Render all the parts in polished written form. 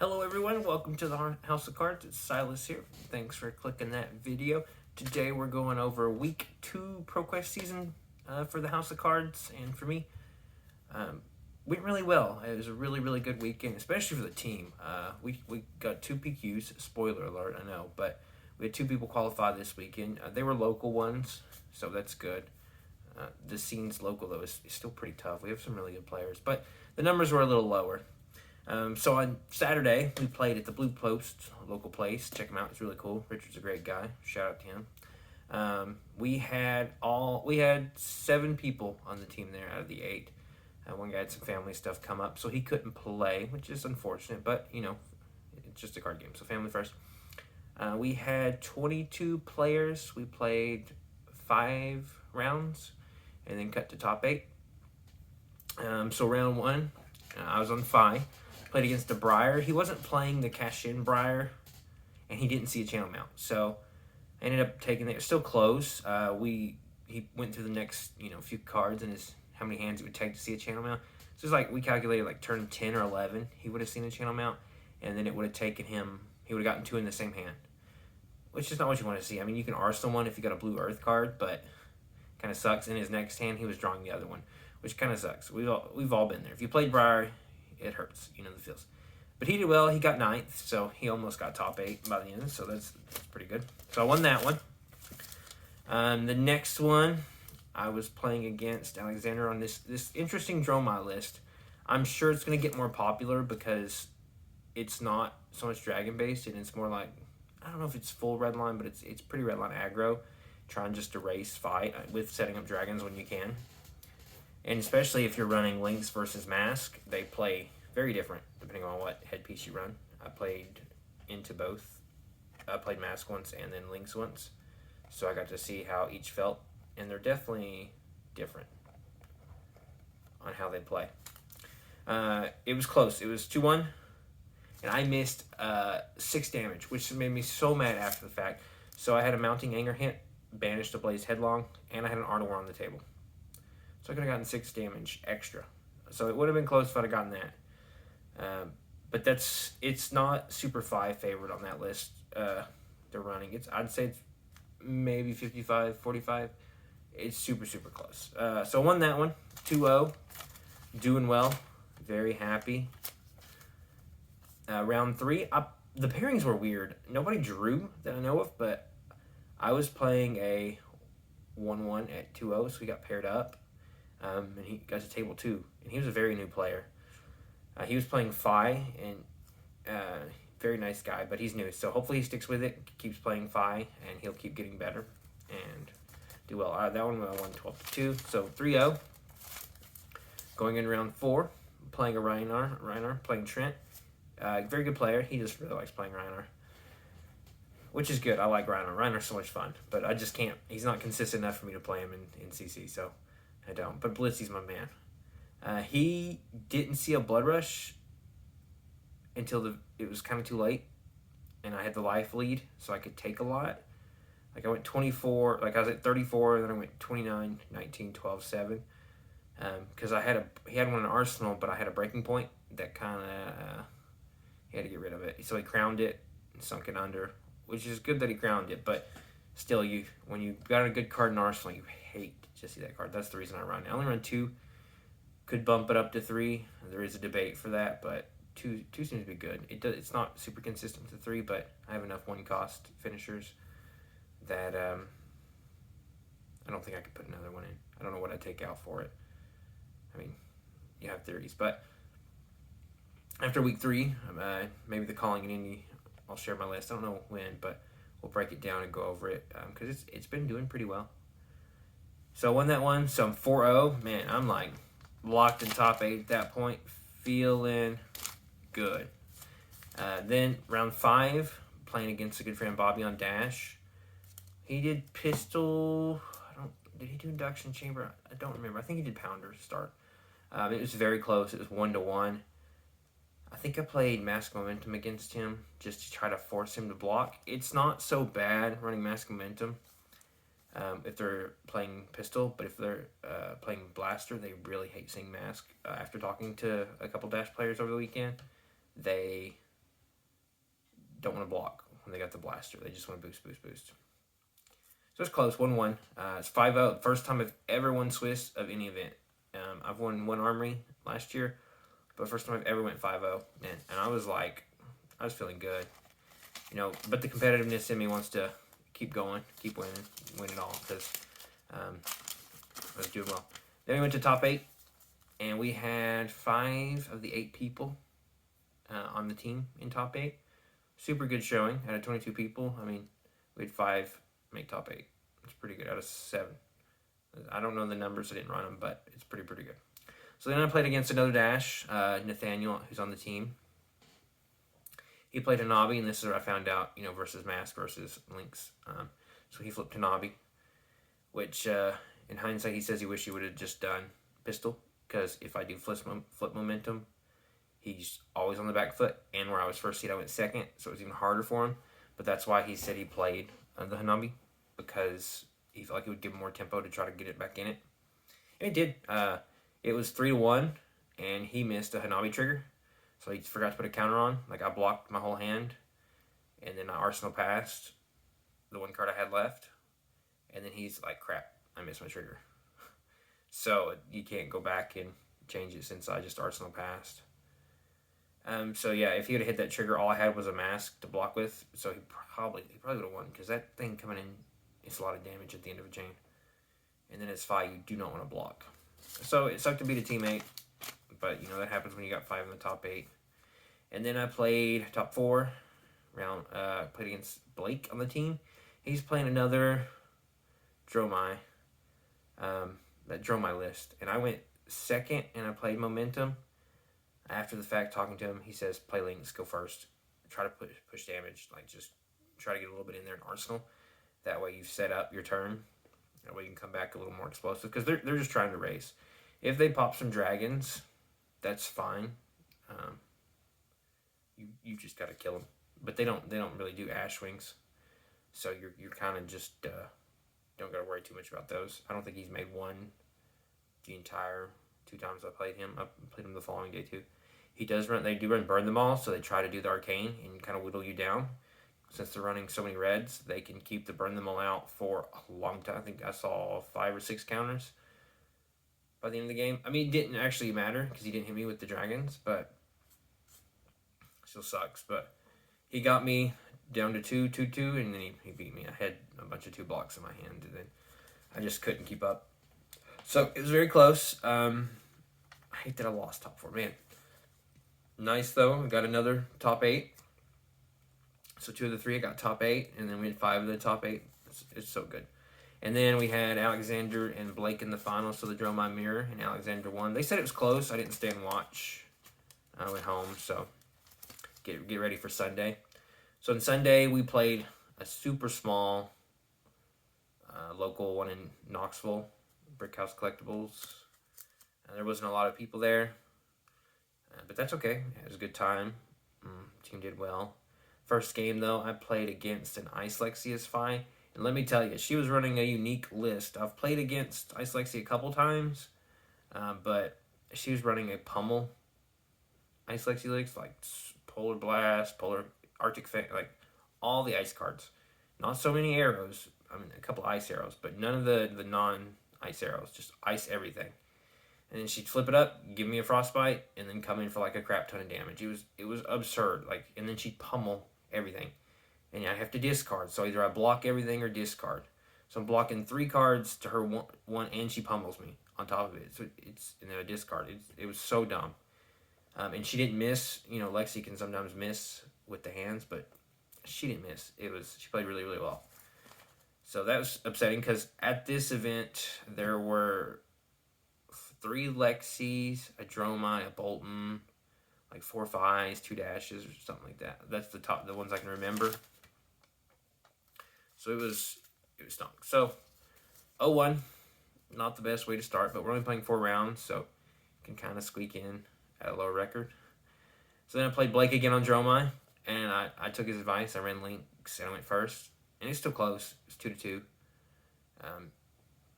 Hello everyone, welcome to the House of Cards. It's Silas here. Thanks for clicking that video. Today we're going over week 2 ProQuest season for the House of Cards, and for me, went really well. It was a really good weekend, especially for the team. We got 2 PQs, spoiler alert, I know, but we had 2 people qualify this weekend. They were local ones, so that's good. The scene's local though is still pretty tough. We have some really good players, but the numbers were a little lower. So on Saturday, we played at the Blue Post, local place. Check him out; it's really cool. Richard's a great guy. Shout out to him. We had 7 people on the team there out of the 8. One guy had some family stuff come up, so he couldn't play, which is unfortunate. But it's just a card game, so family first. We had 22 players. We played 5 rounds, and then cut to top 8. So round 1, I was on Fi. Played against the Briar. He wasn't playing the cash-in Briar, and he didn't see a channel mount. So I ended up taking it. Still close. He went through the next few cards and how many hands it would take to see a channel mount. So it's like we calculated like turn 10 or 11, he would have seen a channel mount, and then it would have taken him. He would have gotten 2 in the same hand, which is not what you want to see. I mean, you can arsenal one if you got a blue Earth card, but kind of sucks. In his next hand, he was drawing the other one, which kind of sucks. We've all been there. If you played Briar, it hurts. You know the feels. But he did well. He got 9th, so he almost got top 8 by the end, so that's pretty good. So I won that one. The next one, I was playing against Alexander on this interesting Dromai list. I'm sure it's going to get more popular because it's not so much dragon-based, and it's more like, I don't know if it's full red line, but it's pretty red line aggro. Trying just to race fight with setting up dragons when you can. And especially if you're running Lynx versus Mask, they play very different depending on what headpiece you run. I played into both. I played Mask once and then Lynx once. So I got to see how each felt. And they're definitely different on how they play. It was close. It was 2-1. And I missed 6 damage, which made me so mad after the fact. So I had a Mounting Anger hint, banished a Blaze Headlong, and I had an Ardor on the table. So I could have gotten 6 damage extra. So it would have been close if I'd have gotten that. But it's not super 5 favorite on that list they're running. I'd say it's maybe 55-45. It's super close. So I won that one, 2-0. Doing well. Very happy. Round 3, the pairings were weird. Nobody drew that I know of, but I was playing a 1-1 at 2-0, so we got paired up. And he got to table 2, and he was a very new player. He was playing Fi, and very nice guy, but he's new, so hopefully he sticks with it, keeps playing Fi, and he'll keep getting better and do well. That one I won 12-2, so 3-0. Going in round 4, playing a Rhinar, playing Trent. Very good player. He just really likes playing Rhinar, which is good. I like Rhinar. Rhinar's so much fun, but I just can't. He's not consistent enough for me to play him in CC, so I don't. But Blitzy's my man. He didn't see a Blood Rush until it was kind of too late, and I had the life lead, so I could take a lot. Like I went 24, like I was at 34, and then I went 29, 19, 12, 7. Because he had one in Arsenal, but I had a breaking point that kind of, he had to get rid of it. So he crowned it and sunk it under, which is good that he crowned it, but still, when you got a good card in Arsenal, you hate to see that card. That's the reason I run. I only run 2. Could bump it up to 3. There is a debate for that, but 2 seems to be good. It's not super consistent to 3, but I have enough 1-cost finishers that I don't think I could put another one in. I don't know what I'd take out for it. I mean, you have theories, but after week 3, maybe the calling in Indy, I'll share my list. I don't know when, but we'll break it down and go over it because it's been doing pretty well. So I won that one. So I'm 4-0. Man, I'm like locked in top 8 at that point, feeling good. Then round 5, playing against a good friend Bobby on Dash. He did pistol. Did he do induction chamber? I don't remember. I think he did pounder to start. It was very close. It was 1-1. I think I played Mask Momentum against him just to try to force him to block. It's not so bad running Mask Momentum if they're playing pistol, but if they're playing blaster, they really hate seeing Mask. After talking to a couple Dash players over the weekend, they don't want to block when they got the blaster. They just want to boost, boost, boost. So it's close, 1-1. It's 5-0. First time I've ever won Swiss of any event. I've won one Armory last year, but first time I've ever went 5-0. Man, and I was feeling good. But the competitiveness in me wants to keep going, keep winning, win it all, because I was doing well. Then we went to top 8, and we had 5 of the 8 people on the team in top 8. Super good showing out of 22 people. I mean, we had 5 make top 8. It's pretty good out of 7. I don't know the numbers, I didn't run them, but it's pretty good. So then I played against another Dash, Nathaniel, who's on the team. He played Hanabi, and this is where I found out, versus Mask versus Lynx. So he flipped Hanabi, which in hindsight, he says he wished he would have just done pistol, because if I do flip momentum, he's always on the back foot, and where I was first seed, I went second, so it was even harder for him. But that's why he said he played the Hanabi, because he felt like it would give him more tempo to try to get it back in it. And it did. It was 3-1, and he missed a Hanabi trigger, so he forgot to put a counter on. Like, I blocked my whole hand, and then I Arsenal passed the one card I had left, and then he's like, crap, I missed my trigger. So you can't go back and change it since I just Arsenal passed. So yeah, if he would have hit that trigger, all I had was a Mask to block with, so he probably would have won, because that thing coming in, it's a lot of damage at the end of a chain. And then it's 5, you do not want to block. So it sucked to beat a teammate, but that happens when you got 5 in the top 8. And then I played top 4 round, played against Blake on the team. He's playing another Dromai, that Dromai list. And I went second, and I played Momentum. After the fact, talking to him, he says, play Lynx, go first. Try to push damage, like just try to get a little bit in there in Arsenal. That way you've set up your turn. That way you can come back a little more explosive, because they're just trying to race. If they pop some dragons, that's fine. You just got to kill them. But they don't really do Ash Wings, so you're kind of just don't got to worry too much about those. I don't think he's made one the entire 2 times I played him. I played him the following day too. They do run Burn Them All, so they try to do the arcane and kind of whittle you down. Since they're running so many reds, they can keep the Burn Them All out for a long time. I think I saw 5 or 6 counters by the end of the game. I mean, it didn't actually matter because he didn't hit me with the dragons, but still sucks. But he got me down to 2-2, and then he beat me. I had a bunch of 2 blocks in my hand, and then I just couldn't keep up. So it was very close. I hate that I lost top 4, man. Nice though. I got another top 8. So 2 of the 3 I got top 8, and then we had 5 of the top 8. It's so good. And then we had Alexander and Blake in the final, so the Dromai mirror, and Alexander won. They said it was close. I didn't stay and watch. I went home, so get ready for Sunday. So on Sunday, we played a super small local one in Knoxville, Brickhouse Collectibles. There wasn't a lot of people there, but that's okay. It was a good time. Team did well. First game, though, I played against an Ice Lexi Spy. And let me tell you, she was running a unique list. I've played against Ice Lexi a couple times, but she was running a pummel Ice Lexi list, like Polar Blast, Polar Arctic Fang, like all the ice cards. Not so many arrows. I mean, a couple ice arrows, but none of the non-ice arrows. Just ice everything. And then she'd flip it up, give me a frostbite, and then come in for like a crap ton of damage. It was absurd. Like, and then she'd pummel everything. And I have to discard. So either I block everything or discard. So I'm blocking 3 cards to her one, and she pummels me on top of it. So it's and then I discard. It was so dumb. And she didn't miss. Lexi can sometimes miss with the hands, but she didn't miss. She played really, really well. So that was upsetting, because at this event there were 3 Lexis, a Dromai, a Bolton, like 4 Phis, 2 Dashes, or something like that. That's the ones I can remember. So it was stunk. So 0-1, not the best way to start, but we're only playing 4 rounds, so you can kind of squeak in at a lower record. So then I played Blake again on Dromai, and I took his advice. I ran Lynx, and I went first, and it's still close. It's 2-2.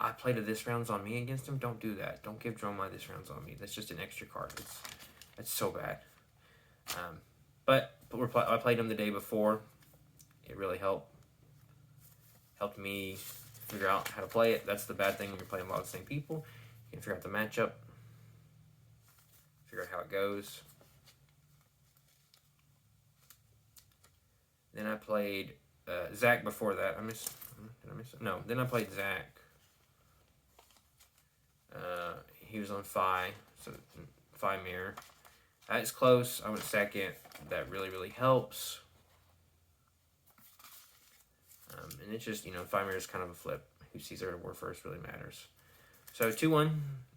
I played a this round's on me against him. Don't do that. Don't give Dromai this round's on me. That's just an extra card. It's so bad. But I played him the day before. It really helped me figure out how to play it. That's the bad thing when you're playing a lot of the same people. You can figure out the matchup, figure out how it goes. Then I played Zach before that. Did I miss it? No. Then I played Zach. He was on Phi, so Phi mirror. That's close. I went second. That really, really helps. And it's just, Phi mirror is kind of a flip. Who sees Art of War first really matters. So 2-1.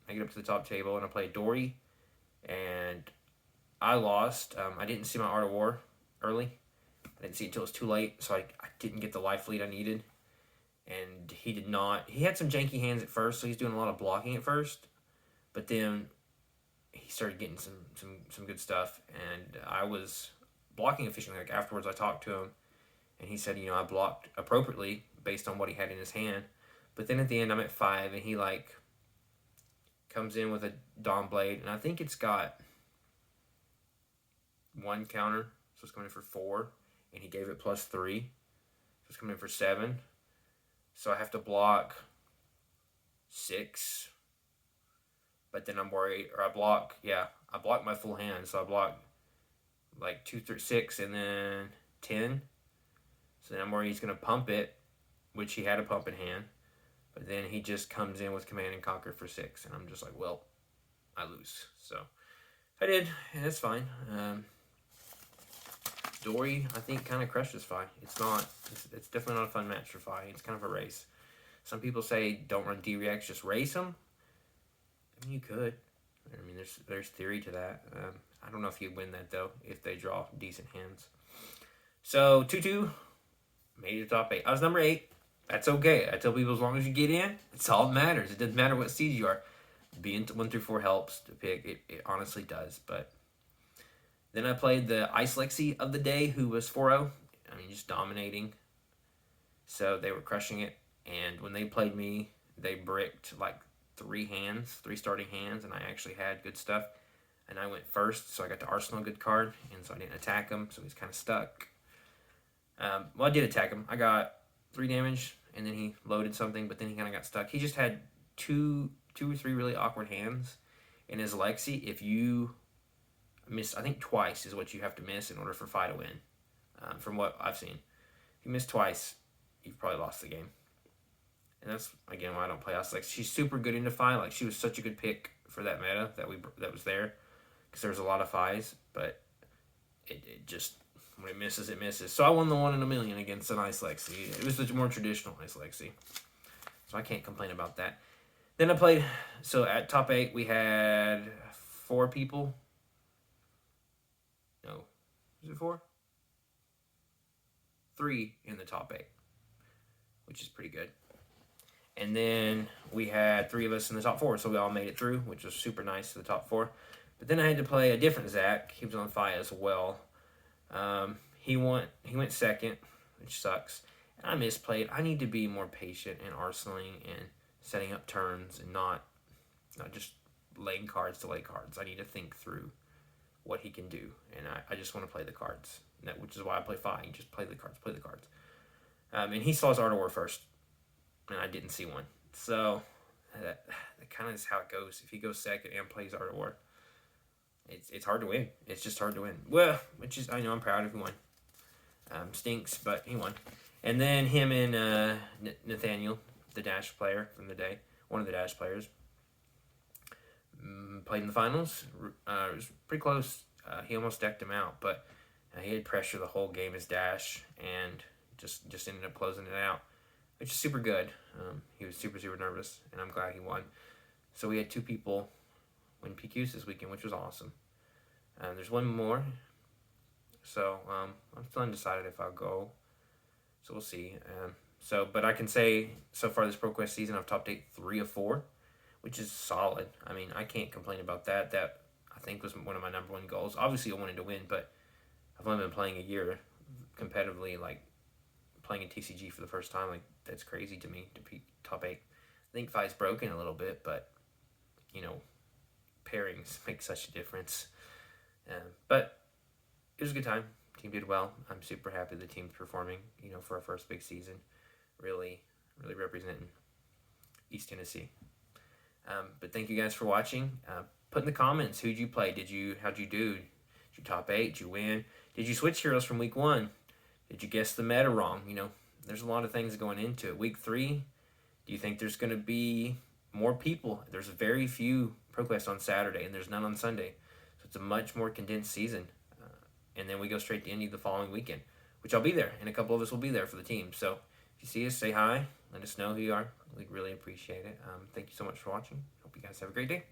I get up to the top table, and I play Dory. And I lost. I didn't see my Art of War early. I didn't see it until it was too late, so I didn't get the life lead I needed. And he did not. He had some janky hands at first, so he's doing a lot of blocking at first. But then he started getting some good stuff, and I was blocking efficiently. Like afterwards, I talked to him, and he said, I blocked appropriately based on what he had in his hand. But then at the end, I'm at 5, and he comes in with a Dawn Blade, and I think it's got 1 counter, so it's coming in for 4, and he gave it +3, so it's coming in for 7. So I have to block 6. But then I'm worried, or I block my full hand. So I block 2 through 6 and then 10. So then I'm worried he's going to pump it, which he had a pump in hand. But then he just comes in with Command and Conquer for 6. And I'm just like, well, I lose. So I did, and it's fine. Dory, I think, kind of crushes Phi. It's definitely not a fun match for Phi. It's kind of a race. Some people say don't run D-Reacts, just race them. I mean, you could. I mean, there's theory to that. I don't know if you'd win that, though, if they draw decent hands. So, 2-2, made it to top 8. I was number 8. That's okay. I tell people as long as you get in, it's all that matters. It doesn't matter what seed you are. Being 1 through 4 helps to pick. It honestly does. But then I played the Ice Lexi of the day, who was 4-0. I mean, just dominating. So they were crushing it. And when they played me, they bricked 3 starting hands, and I actually had good stuff. And I went first, so I got to Arsenal a good card, and so I didn't attack him, so he's kind of stuck. Well, I did attack him. I got 3 damage, and then he loaded something, but then he kind of got stuck. He just had two or three really awkward hands. In his Lexi, if you miss, I think twice is what you have to miss in order for Phi to win, from what I've seen. If you miss twice, you've probably lost the game. And that's, again, why I don't play Ice Lexi. She's super good into Phi. She was such a good pick for that meta that was there, because there was a lot of Phis, but it just, when it misses, it misses. So I won the 1 in a million against an Ice Lexi. It was the more traditional Ice Lexi, so I can't complain about that. Then I played, so at top 8 we had 4 people. No, is it 4? 3 in the top 8, which is pretty good. And then we had 3 of us in the top 4, so we all made it through, which was super nice to the top 4. But then I had to play a different Zach. He was on Phi as well. He went second, which sucks. And I misplayed. I need to be more patient in arsenaling and setting up turns, and not just laying cards to lay cards. I need to think through what he can do, and I just want to play the cards, which is why I play Phi. You just play the cards. And he saw his Art of War first, and I didn't see one. So that kind of is how it goes. If he goes second and plays Art of War, it's hard to win. It's just hard to win. Well, I know I'm proud if he won. Stinks, but he won. And then him and Nathaniel, the Dash player from the day, one of the Dash players, played in the finals. It was pretty close. He almost decked him out, but he had pressure the whole game as Dash, and just ended up closing it out, which is super good. He was super, super nervous, and I'm glad he won. So we had 2 people win PQs this weekend, which was awesome. There's one more. So I'm still undecided if I'll go. So we'll see. But I can say so far this ProQuest season, I've topped 8 3 of 4, which is solid. I mean, I can't complain about that. That, I think, was one of my number 1 goals. Obviously, I wanted to win, but I've only been playing a year competitively, playing in TCG for the first time. That's crazy to me to be top 8. I think Phi's broken a little bit, but pairings make such a difference. But it was a good time. team did well. I'm super happy the team's performing, for our first big season. Really, really representing East Tennessee. But thank you guys for watching. Put in the comments, who'd you play? How'd you do? Did you top 8? Did you win? Did you switch heroes from week 1? Did you guess the meta wrong? There's a lot of things going into it. Week 3, do you think there's going to be more people? There's very few ProQuest on Saturday, and there's none on Sunday. So it's a much more condensed season. And then we go straight to Indy the following weekend, which I'll be there, and a couple of us will be there for the team. So if you see us, say hi. Let us know who you are. We'd really appreciate it. Thank you so much for watching. Hope you guys have a great day.